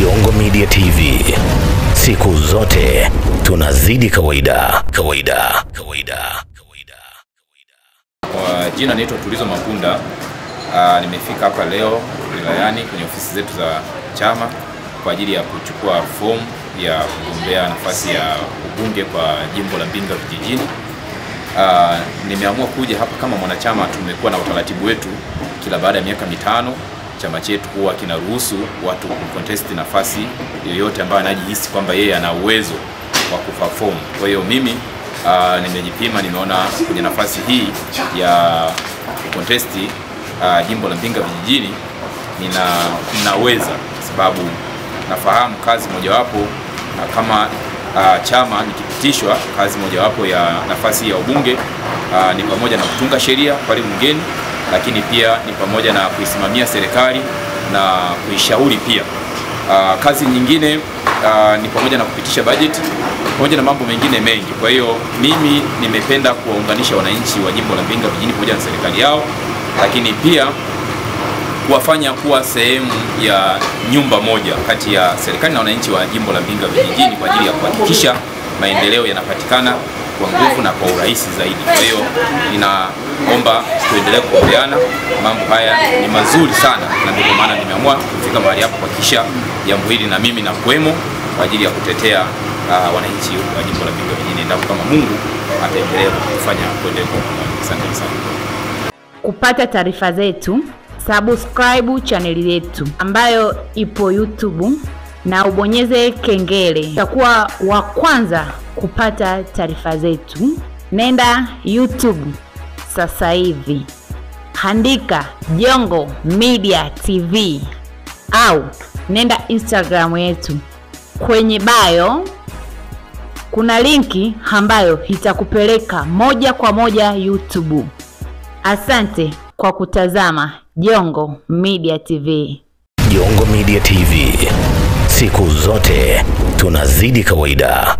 Jongo Media TV, siku zote tunazidi kawaida. Kwa jina naitwa Tulizo Mapunda. Nimefika hapa leo wilayani kwenye ofisi zetu za chama kwa ajili ya kuchukua fomu ya kugombea nafasi ya ubunge kwa jimbo la Mbinga vijijini. Nimeamua kuja hapa kama mwanachama. Tumekuwa na utaratibu wetu, kila baada ya miaka mitano chama chetu huwa kinaruhusu watu kucontest nafasi yoyote ambayo anajihisi kwamba yeye ana uwezo wa kuperform. Kwa hiyo mimi nimejipima, nimeona kwenye nafasi hii ya contest jimbo la Mbinga vijijini ninaweza, sababu nafahamu kazi mojawapo kama chama nikipitishwa, kazi mojawapo ya nafasi ya ubunge ni pamoja na kutunga sheria pale bungeni, lakini pia ni pamoja na kuisimamia serikali na kuishauri pia. Kazi nyingine ni pamoja na kupitisha bajeti, pamoja na mambo mengine mengi. Kwa hiyo mimi nimependa kuwaunganisha wananchi wa jimbo la Mbinga vijijini pamoja na serikali yao, lakini pia kuwafanya kuwa sehemu ya nyumba moja kati ya serikali na wananchi wa jimbo la Mbinga vijijini kwa ajili ya kuhakikisha maendeleo yanapatikana kwa nguvu na kwa urahisi zaidi. Kwa hiyo ninaomba tuendelee kuombeana. Mambo haya ni mazuri sana, na ndio maana nimeamua kufika mahali hapa kuhakikisha jambo hili na mimi na kwemo kwa ajili ya kutetea wananchi wa jimbo la Mbinga vijijini, ndio kama Mungu ataendelea kufanya kuendelea kwa pamoja. Asante sana. Kupata taarifa zetu, subscribe channel yetu ambayo ipo YouTube na ubonyeze kengele. Utakuwa wa kwanza kupata taarifa zetu. Nenda YouTube sasa hivi, andika Jongo Media TV au nenda Instagram yetu. Kwenye bio kuna linki ambayo itakupeleka moja kwa moja YouTube. Asante kwa kutazama Jongo Media TV. Jongo Media TV, siku zote tunazidi kawaida.